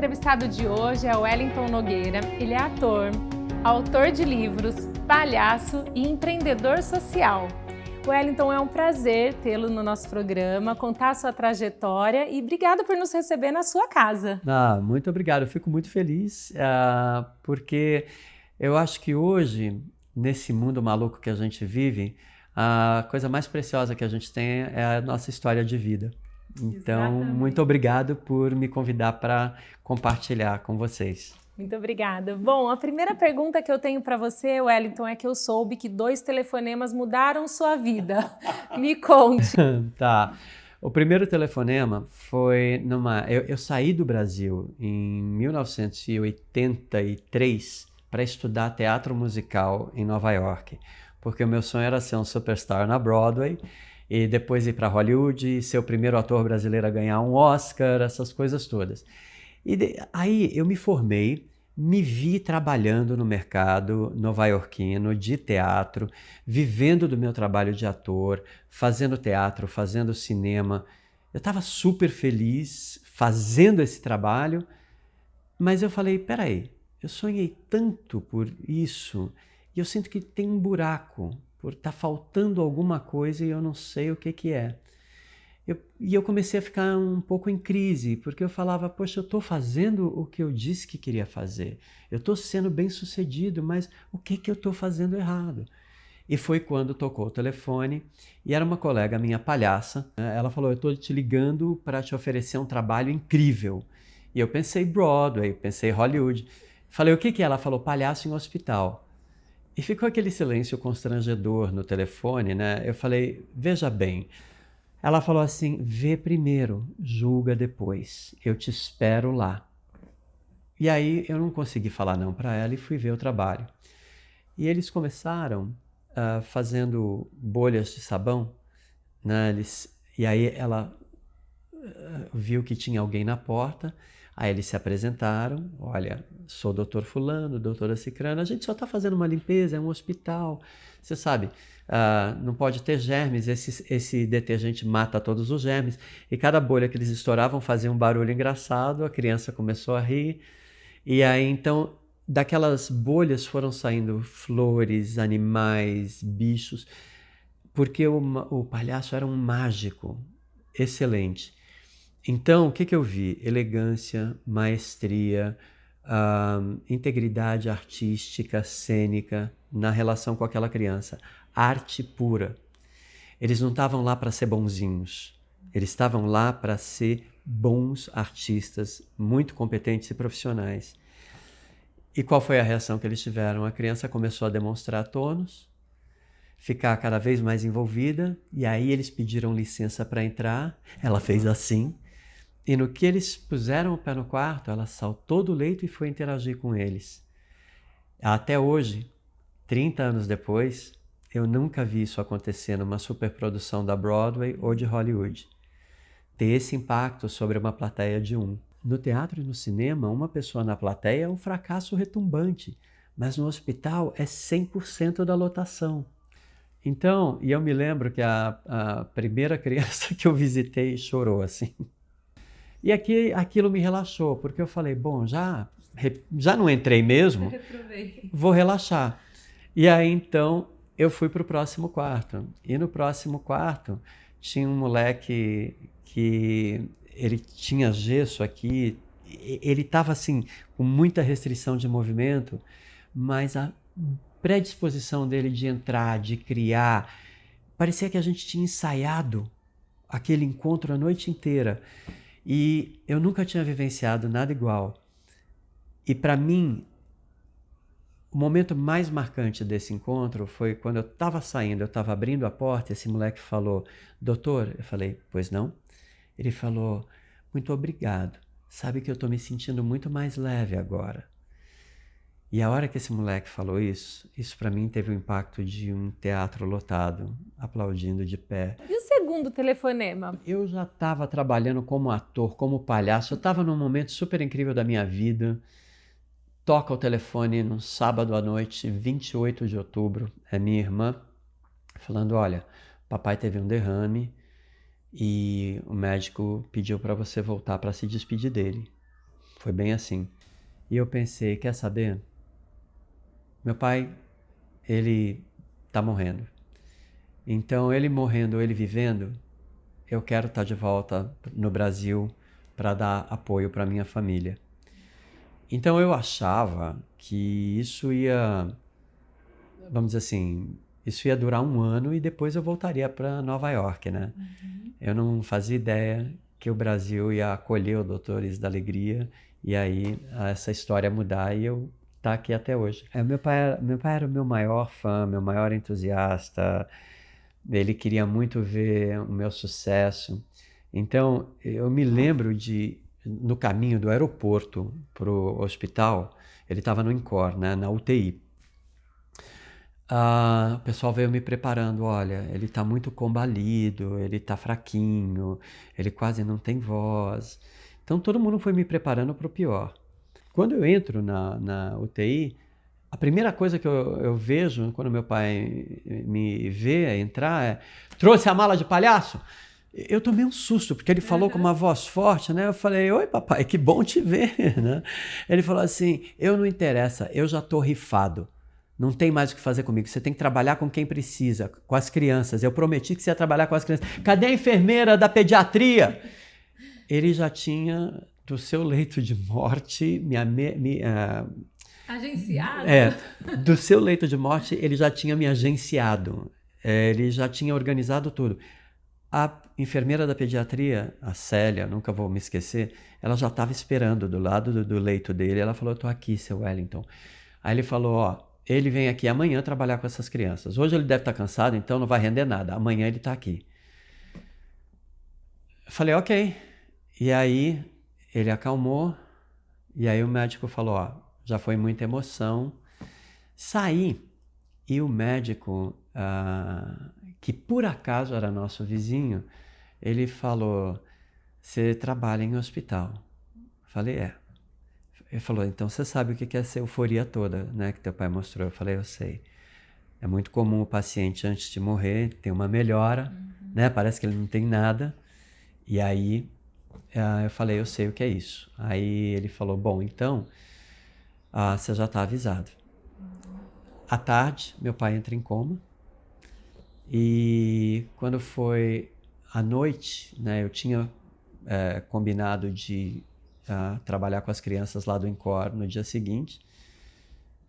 entrevistado de hoje é o Wellington Nogueira. Ele é ator, autor de livros, palhaço e empreendedor social. Wellington, é um prazer tê-lo no nosso programa, contar a sua trajetória e obrigado por nos receber na sua casa. Muito obrigado, eu fico muito feliz, porque eu acho que hoje, nesse mundo maluco que a gente vive, a coisa mais preciosa que a gente tem é a nossa história de vida. Então, Exatamente. muito obrigado por me convidar para compartilhar com vocês. Muito obrigada. Bom, a primeira pergunta que eu tenho para você, Wellington, é que eu soube que 2 telefonemas mudaram sua vida. Me conte. Tá. O primeiro telefonema foi Eu saí do Brasil em 1983 para estudar teatro musical em Nova York, porque o meu sonho era ser um superstar na Broadway e depois ir para Hollywood, ser o primeiro ator brasileiro a ganhar um Oscar, essas coisas todas. Aí eu me formei, me vi trabalhando no mercado nova-iorquino de teatro, vivendo do meu trabalho de ator, fazendo teatro, fazendo cinema. Eu estava super feliz fazendo esse trabalho, mas eu falei, peraí, eu sonhei tanto por isso e eu sinto que tem um buraco, por estar faltando alguma coisa e eu não sei o que é. Eu comecei a ficar um pouco em crise, porque eu falava, poxa, eu estou fazendo o que eu disse que queria fazer. Eu estou sendo bem sucedido, mas o que eu estou fazendo errado? E foi quando tocou o telefone e era uma colega minha palhaça. Ela falou, eu estou te ligando para te oferecer um trabalho incrível. E eu pensei Broadway, pensei Hollywood. Falei, o que é? Ela falou, palhaço em hospital. E ficou aquele silêncio constrangedor no telefone, né? Eu falei, veja bem. Ela falou assim, vê primeiro, julga depois, eu te espero lá. E aí eu não consegui falar não para ela e fui ver o trabalho. E eles começaram fazendo bolhas de sabão, né? E aí ela viu que tinha alguém na porta, aí eles se apresentaram, olha, sou o doutor fulano, doutora cicrana, a gente só está fazendo uma limpeza, é um hospital, você sabe, não pode ter germes, esse detergente mata todos os germes, e cada bolha que eles estouravam fazia um barulho engraçado, a criança começou a rir, e aí então daquelas bolhas foram saindo flores, animais, bichos, porque o palhaço era um mágico excelente. Então, o que eu vi? Elegância, maestria, integridade artística, cênica na relação com aquela criança. Arte pura. Eles não estavam lá para ser bonzinhos. Eles estavam lá para ser bons artistas, muito competentes e profissionais. E qual foi a reação que eles tiveram? A criança começou a demonstrar tônus, ficar cada vez mais envolvida, e aí eles pediram licença para entrar. Ela fez assim. E no que eles puseram o pé no quarto, ela saltou do leito e foi interagir com eles. Até hoje, 30 anos depois, eu nunca vi isso acontecer numa superprodução da Broadway ou de Hollywood. Ter esse impacto sobre uma plateia de um. No teatro e no cinema, uma pessoa na plateia é um fracasso retumbante, mas no hospital é 100% da lotação. Então, e eu me lembro que a primeira criança que eu visitei chorou assim. E aquilo me relaxou, porque eu falei, bom, já não entrei mesmo, vou relaxar. E aí, então, eu fui para o próximo quarto. E no próximo quarto tinha um moleque que ele tinha gesso aqui, ele estava assim, com muita restrição de movimento, mas a predisposição dele de entrar, de criar, parecia que a gente tinha ensaiado aquele encontro a noite inteira. E eu nunca tinha vivenciado nada igual. E para mim, o momento mais marcante desse encontro foi quando eu estava saindo, eu estava abrindo a porta e esse moleque falou, doutor, eu falei, pois não? Ele falou, muito obrigado, sabe que eu estou me sentindo muito mais leve agora. E a hora que esse moleque falou isso para mim teve o impacto de um teatro lotado, aplaudindo de pé. E o segundo telefonema? Eu já estava trabalhando como ator, como palhaço, eu estava num momento super incrível da minha vida. Toca o telefone num sábado à noite, 28 de outubro, é minha irmã, falando, olha, papai teve um derrame e o médico pediu para você voltar para se despedir dele. Foi bem assim. E eu pensei, quer saber? Meu pai, ele está morrendo. Então, ele morrendo, ele vivendo, eu quero estar de volta no Brasil para dar apoio para minha família. Então, eu achava que isso ia, vamos dizer assim, isso ia durar 1 ano e depois eu voltaria para Nova York, né? Eu não fazia ideia que o Brasil ia acolher o Doutores da Alegria e aí essa história mudar e eu estar aqui até hoje. Meu pai era o meu maior fã, meu maior entusiasta. Ele queria muito ver o meu sucesso. Então, eu me lembro no caminho do aeroporto para o hospital, ele estava no INCOR, né, na UTI. O pessoal veio me preparando, olha, ele está muito combalido, ele está fraquinho, ele quase não tem voz. Então todo mundo foi me preparando para o pior. Quando eu entro na UTI, a primeira coisa que eu vejo quando meu pai me vê entrar é: trouxe a mala de palhaço? Eu tomei um susto, porque ele falou com uma voz forte, né? Eu falei: oi, papai, que bom te ver, né? Ele falou assim: eu não interessa, eu já estou rifado. Não tem mais o que fazer comigo. Você tem que trabalhar com quem precisa, com as crianças. Eu prometi que você ia trabalhar com as crianças. Cadê a enfermeira da pediatria? Ele já tinha, do seu leito de morte, Agenciado? Do seu leito de morte, ele já tinha me agenciado. Ele já tinha organizado tudo. A enfermeira da pediatria, a Célia, nunca vou me esquecer, ela já estava esperando do lado do leito dele. Ela falou: eu estou aqui, seu Wellington. Aí ele falou: ó, ele vem aqui amanhã trabalhar com essas crianças. Hoje ele deve estar cansado, então não vai render nada. Amanhã ele está aqui. Eu falei: ok. E aí ele acalmou. E aí o médico falou: ó, já foi muita emoção. Saí. E o médico, que por acaso era nosso vizinho, ele falou: você trabalha em hospital? Eu falei: é. Ele falou: então você sabe o que é essa euforia toda, né, que teu pai mostrou. Eu falei: eu sei. É muito comum o paciente, antes de morrer, ter uma melhora, né? Parece que ele não tem nada. E aí eu falei: eu sei o que é isso. Aí ele falou: bom, então você já está avisado. À tarde, meu pai entra em coma. E quando foi à noite, né, eu tinha combinado de trabalhar com as crianças lá do INCOR no dia seguinte.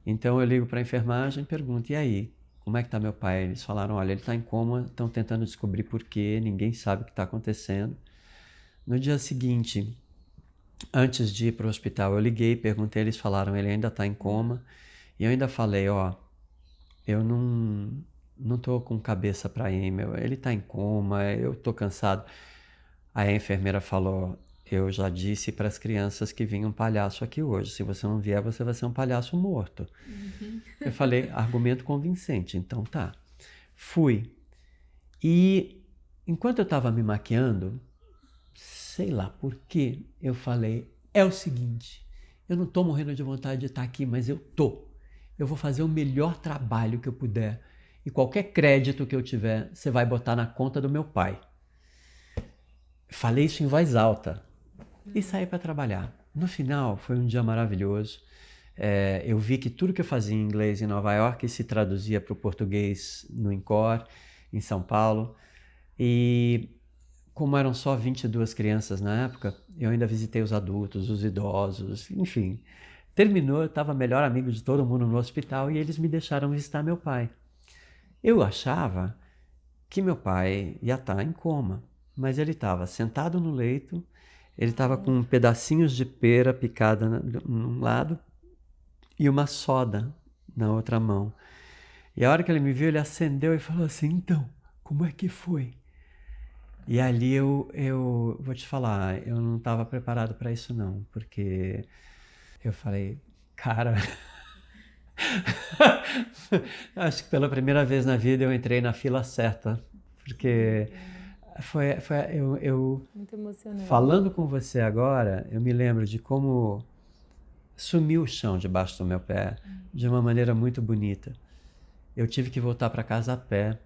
Então eu ligo para a enfermagem e pergunto: e aí, como é que está meu pai? Eles falaram: olha, ele está em coma, estão tentando descobrir por quê, ninguém sabe o que está acontecendo. No dia seguinte, antes de ir para o hospital, eu liguei, perguntei, eles falaram: ele ainda está em coma. E eu ainda falei: ó, eu não estou com cabeça para ir, ele está em coma, eu estou cansado. Aí a enfermeira falou: eu já disse para as crianças que vinha um palhaço aqui hoje. Se você não vier, você vai ser um palhaço morto. Eu falei: argumento convincente, então tá. Fui. E enquanto eu estava me maquiando, sei lá por quê, eu falei: é o seguinte, eu não estou morrendo de vontade de estar aqui, mas eu tô. Eu vou fazer o melhor trabalho que eu puder. E qualquer crédito que eu tiver, você vai botar na conta do meu pai. Falei isso em voz alta. E saí para trabalhar. No final, foi um dia maravilhoso. Eu vi que tudo que eu fazia em inglês em Nova York se traduzia para o português no INCOR, em São Paulo. E como eram só 22 crianças na época, eu ainda visitei os adultos, os idosos, enfim. Terminou, eu estava melhor amigo de todo mundo no hospital e eles me deixaram visitar meu pai. Eu achava que meu pai ia estar em coma, mas ele estava sentado no leito, ele estava com pedacinhos de pera picada num lado e uma soda na outra mão. E a hora que ele me viu, ele acendeu e falou assim: então, como é que foi? E ali eu vou te falar, eu não estava preparado para isso não, porque eu falei: cara, acho que pela primeira vez na vida eu entrei na fila certa, porque eu Muito emocionante. falando com você agora, eu me lembro de como sumiu o chão debaixo do meu pé de uma maneira muito bonita. Eu tive que voltar para casa a pé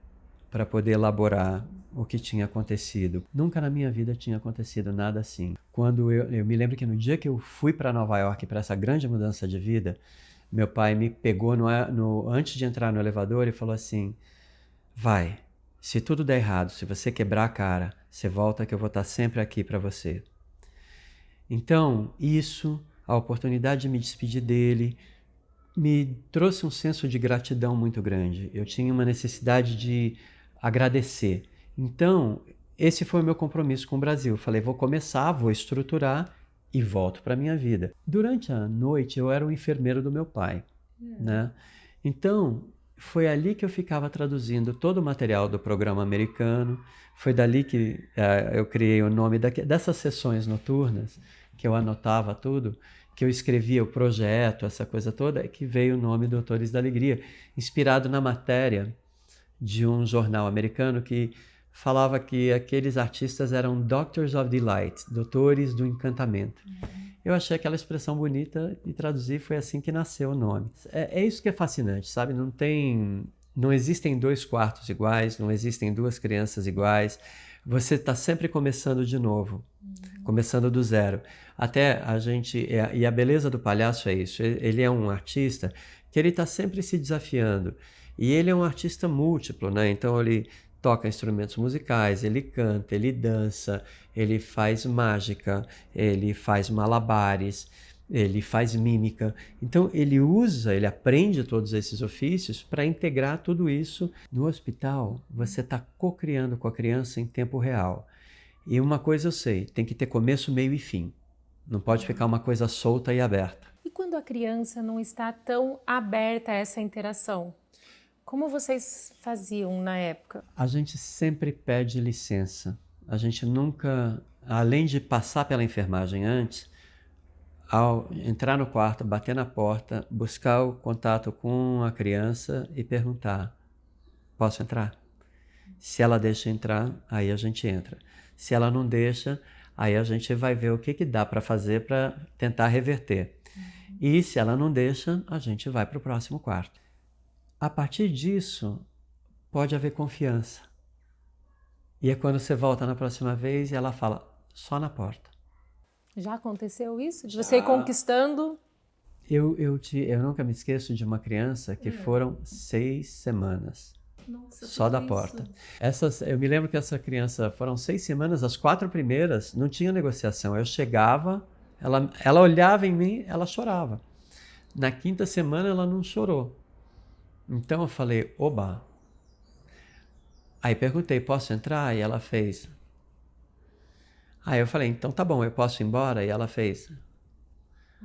para poder elaborar o que tinha acontecido. Nunca na minha vida tinha acontecido nada assim. Quando eu me lembro que no dia que eu fui para Nova York para essa grande mudança de vida, meu pai me pegou antes de entrar no elevador e falou assim: vai, se tudo der errado, se você quebrar a cara, você volta que eu vou estar sempre aqui para você. Então, a oportunidade de me despedir dele, me trouxe um senso de gratidão muito grande. Eu tinha uma necessidade de agradecer. Então, esse foi o meu compromisso com o Brasil. Falei, vou começar, vou estruturar e volto para a minha vida. Durante a noite, eu era o enfermeiro do meu pai, né? Então, foi ali que eu ficava traduzindo todo o material do programa americano. Foi dali que eu criei o nome dessas sessões noturnas, que eu anotava tudo, que eu escrevia o projeto, essa coisa toda, que veio o nome Doutores da Alegria, inspirado na matéria de um jornal americano que falava que aqueles artistas eram Doctors of Delight, doutores do encantamento. Eu achei aquela expressão bonita e traduzi, foi assim que nasceu o nome. É isso que é fascinante, sabe? Não existem 2 quartos iguais, não existem 2 crianças iguais. Você está sempre começando de novo, começando do zero. Até e a beleza do palhaço é isso, ele é um artista que ele está sempre se desafiando. E ele é um artista múltiplo, né? Então ele toca instrumentos musicais, ele canta, ele dança, ele faz mágica, ele faz malabares, ele faz mímica. Então ele aprende todos esses ofícios para integrar tudo isso. No hospital, você está co-criando com a criança em tempo real. E uma coisa eu sei, tem que ter começo, meio e fim. Não pode ficar uma coisa solta e aberta. E quando a criança não está tão aberta a essa interação? Como vocês faziam na época? A gente sempre pede licença. A gente nunca, além de passar pela enfermagem antes, ao entrar no quarto, bater na porta, buscar o contato com a criança e perguntar: posso entrar? Se ela deixa entrar, aí a gente entra. Se ela não deixa, aí a gente vai ver o que dá para fazer para tentar reverter. E se ela não deixa, a gente vai para o próximo quarto. A partir disso, pode haver confiança. E é quando você volta na próxima vez e ela fala, só na porta. Já aconteceu isso? De você ir conquistando? Eu nunca me esqueço de uma criança que foram 6 semanas. Nossa, só da porta. Eu me lembro que essa criança, foram 6 semanas, as 4 primeiras não tinha negociação. Eu chegava, ela olhava em mim, ela chorava. Na 5ª semana ela não chorou. Então eu falei, oba. Aí perguntei, posso entrar? E ela fez. Aí eu falei, então tá bom, eu posso ir embora? E ela fez.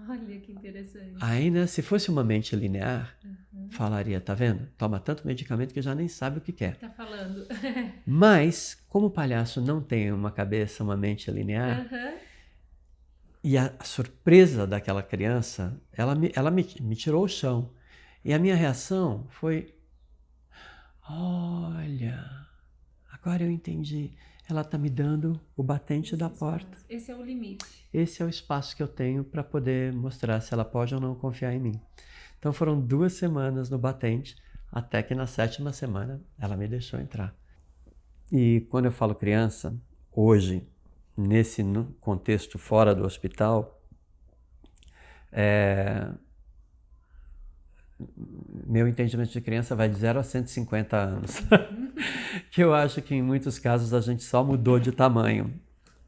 Olha que interessante. Aí, né, se fosse uma mente linear, falaria, tá vendo? Toma tanto medicamento que já nem sabe o que quer. Tá falando. Mas, como o palhaço não tem uma cabeça, uma mente linear, e a surpresa daquela criança, ela me tirou o chão. E a minha reação foi, olha, agora eu entendi. Ela está me dando o batente da porta. Esse é o limite. Esse é o espaço que eu tenho para poder mostrar se ela pode ou não confiar em mim. Então foram 2 semanas no batente, até que na 7ª semana ela me deixou entrar. E quando eu falo criança, hoje, nesse contexto fora do hospital, meu entendimento de criança vai de 0 a 150 anos. Que eu acho que em muitos casos a gente só mudou de tamanho,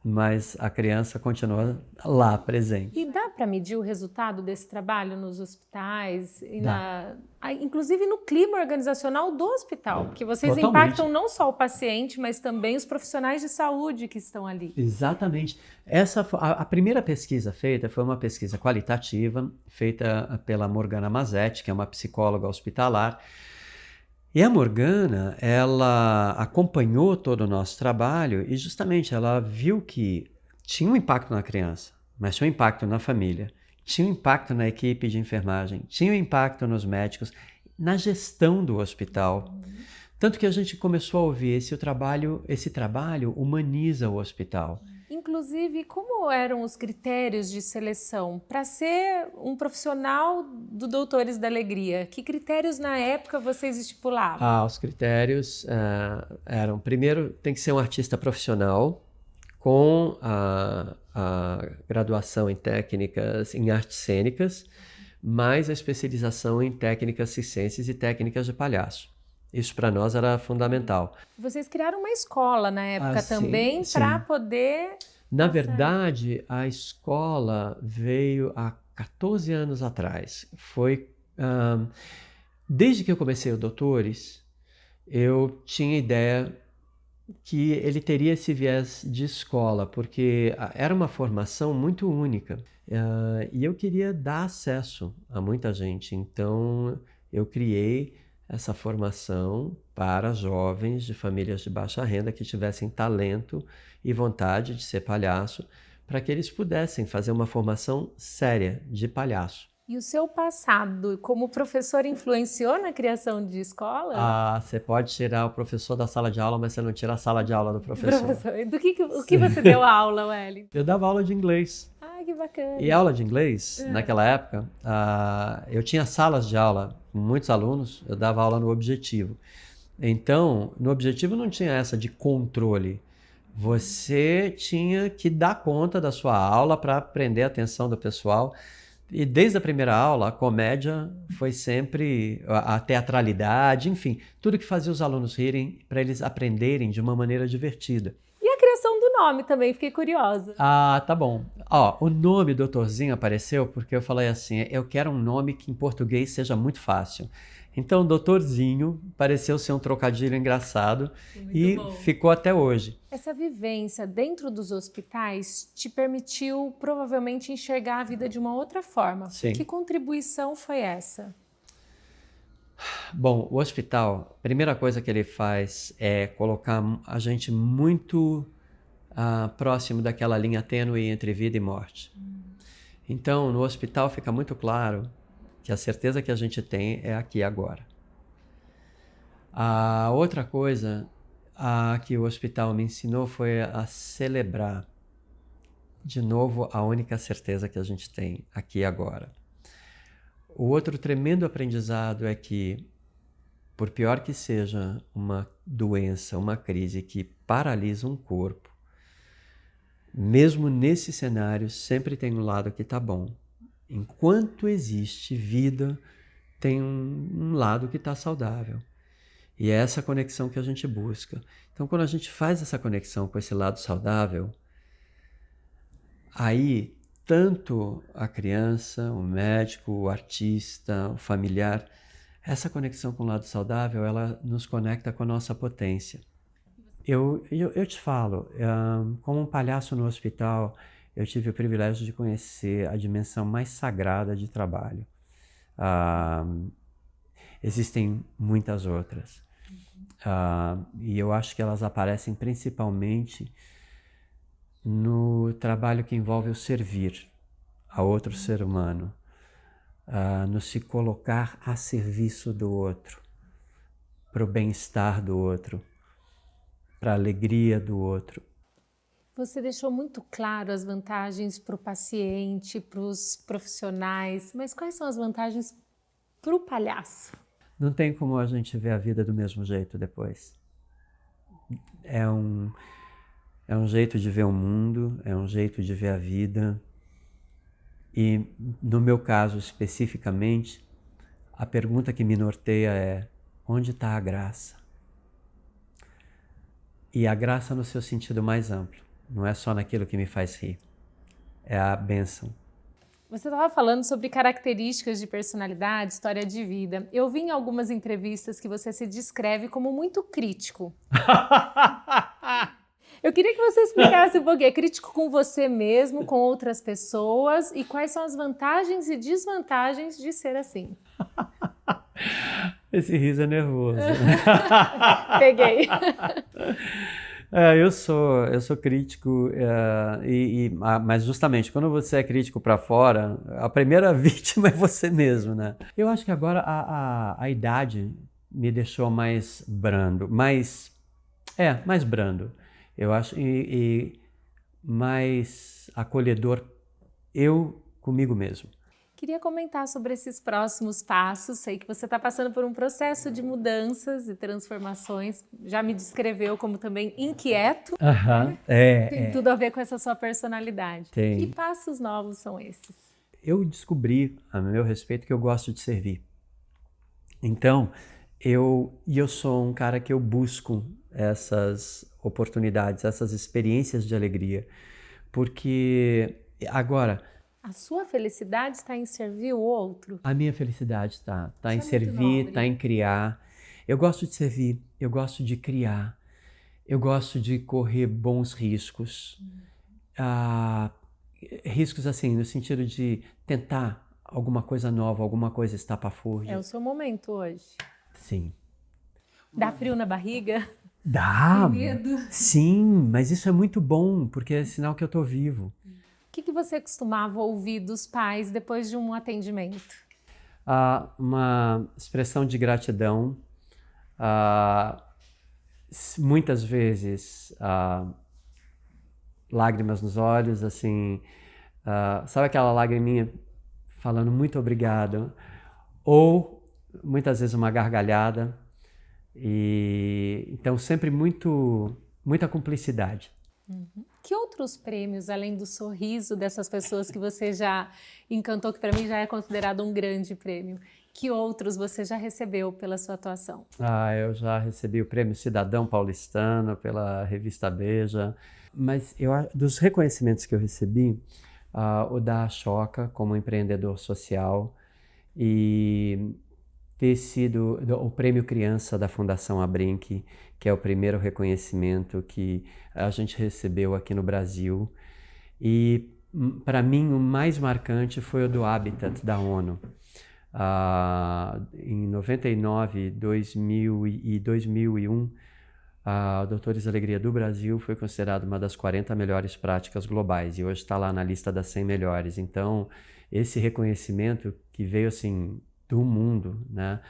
mas a criança continua lá, presente. E dá para medir o resultado desse trabalho nos hospitais, inclusive no clima organizacional do hospital? Porque vocês impactam não só o paciente, mas também os profissionais de saúde que estão ali. Exatamente. A primeira pesquisa feita foi uma pesquisa qualitativa, feita pela Morgana Mazetti, que é uma psicóloga hospitalar. E a Morgana, ela acompanhou todo o nosso trabalho e justamente ela viu que tinha um impacto na criança, mas tinha um impacto na família, tinha um impacto na equipe de enfermagem, tinha um impacto nos médicos, na gestão do hospital. Tanto que a gente começou a ouvir esse trabalho humaniza o hospital. Inclusive, como eram os critérios de seleção para ser um profissional do Doutores da Alegria? Que critérios na época vocês estipulavam? Os critérios eram, primeiro, tem que ser um artista profissional com a graduação em técnicas, em artes cênicas, mais a especialização em técnicas circenses e técnicas de palhaço. Isso para nós era fundamental. Vocês criaram uma escola na época também para poder... Na verdade, a escola veio há 14 anos atrás. Desde que eu comecei o Doutores, eu tinha ideia que ele teria esse viés de escola, porque era uma formação muito única. E eu queria dar acesso a muita gente. Então, eu criei essa formação para jovens de famílias de baixa renda que tivessem talento e vontade de ser palhaço, para que eles pudessem fazer uma formação séria de palhaço. E o seu passado como professor influenciou na criação de escola? Você pode tirar o professor da sala de aula, mas você não tira a sala de aula do professor. O que você deu aula, Wellington? Eu dava aula de inglês. Que bacana. E aula de inglês, naquela época, eu tinha salas de aula com muitos alunos, eu dava aula no Objetivo. Então, no Objetivo não tinha essa de controle. Você tinha que dar conta da sua aula para prender a atenção do pessoal. E desde a primeira aula, a comédia foi sempre a teatralidade, enfim, tudo que fazia os alunos rirem para eles aprenderem de uma maneira divertida. E a criação do nome também, fiquei curiosa. Tá bom. O nome Doutorzinho apareceu porque eu falei assim, eu quero um nome que em português seja muito fácil. Então, Doutorzinho pareceu ser um trocadilho engraçado e ficou até hoje. Essa vivência dentro dos hospitais te permitiu provavelmente enxergar a vida de uma outra forma. Sim. Que contribuição foi essa? Bom, o hospital, a primeira coisa que ele faz é colocar a gente muito próximo daquela linha tênue entre vida e morte. Então, no hospital fica muito claro que a certeza que a gente tem é aqui e agora. A outra coisa que o hospital me ensinou foi a celebrar, de novo, a única certeza que a gente tem aqui e agora. O outro tremendo aprendizado é que, por pior que seja uma doença, uma crise que paralisa um corpo, mesmo nesse cenário, sempre tem um lado que está bom. Enquanto existe vida, tem um lado que está saudável. E é essa conexão que a gente busca. Então, quando a gente faz essa conexão com esse lado saudável, aí, tanto a criança, o médico, o artista, o familiar, essa conexão com o lado saudável, ela nos conecta com a nossa potência. Eu te falo, como um palhaço no hospital, eu tive o privilégio de conhecer a dimensão mais sagrada de trabalho. Existem muitas outras. E eu acho que elas aparecem principalmente no trabalho que envolve o servir a outro ser humano, no se colocar a serviço do outro, para o bem-estar do outro, para a alegria do outro. Você deixou muito claro as vantagens para o paciente, para os profissionais, mas quais são as vantagens para o palhaço? Não tem como a gente ver a vida do mesmo jeito depois. É um jeito de ver o mundo, é um jeito de ver a vida. E no meu caso especificamente, a pergunta que me norteia é: onde está a graça? E a graça no seu sentido mais amplo. Não é só naquilo que me faz rir. É a bênção. Você estava falando sobre características de personalidade, história de vida. Eu vi em algumas entrevistas que você se descreve como muito crítico. Eu queria que você explicasse um pouquinho. É crítico com você mesmo, com outras pessoas, e quais são as vantagens e desvantagens de ser assim? Esse riso é nervoso. Peguei. Eu sou crítico, mas justamente quando você é crítico para fora, a primeira vítima é você mesmo, né? Eu acho que agora a idade me deixou mais brando, mais brando. Eu acho, e mais acolhedor eu comigo mesmo. Queria comentar sobre esses próximos passos. Sei que você está passando por um processo de mudanças e transformações. Já me descreveu como também inquieto. Tem tudo a ver com essa sua personalidade. Tem. Que passos novos são esses? Eu descobri, a meu respeito, que eu gosto de servir. Então, eu sou um cara que eu busco essas oportunidades, essas experiências de alegria. Porque agora... A sua felicidade está em servir o outro? A minha felicidade está em Isso é muito servir, nobre. está em criar. Eu gosto de servir, eu gosto de criar, eu gosto de correr bons riscos. Riscos assim, no sentido de tentar alguma coisa nova, alguma coisa estapafúrdia. É o seu momento hoje. Sim. Dá frio na barriga? Dá! Tem medo? Sim, mas isso é muito bom, porque é sinal que eu estou vivo. O que você costumava ouvir dos pais depois de um atendimento? Uma expressão de gratidão, muitas vezes lágrimas nos olhos, assim, sabe aquela lagriminha falando muito obrigado, ou muitas vezes uma gargalhada, e então sempre muita cumplicidade. Que outros prêmios, além do sorriso dessas pessoas que você já encantou, que para mim já é considerado um grande prêmio, que outros você já recebeu pela sua atuação? Eu já recebi o Prêmio Cidadão Paulistano pela revista Veja, mas dos reconhecimentos que eu recebi, o da Ashoka como empreendedor social e ter sido o Prêmio Criança da Fundação Abrinq, que é o primeiro reconhecimento que a gente recebeu aqui no Brasil. E, para mim, o mais marcante foi o do Habitat, da ONU. Em 99, 2000 e 2001, a Doutores Alegria do Brasil foi considerada uma das 40 melhores práticas globais e hoje está lá na lista das 100 melhores. Então, esse reconhecimento que veio assim do mundo, né,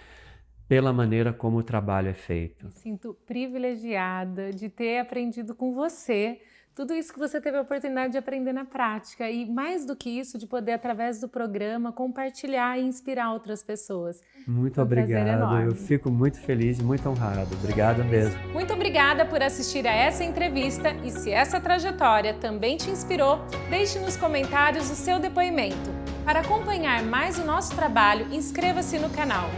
pela maneira como o trabalho é feito. Me sinto privilegiada de ter aprendido com você tudo isso que você teve a oportunidade de aprender na prática e, mais do que isso, de poder, através do programa, compartilhar e inspirar outras pessoas. Muito Foi um prazer obrigado, enorme. eu fico muito feliz e muito honrado. Obrigado mesmo. Muito obrigada por assistir a essa entrevista e se essa trajetória também te inspirou, deixe nos comentários o seu depoimento. Para acompanhar mais o nosso trabalho, inscreva-se no canal.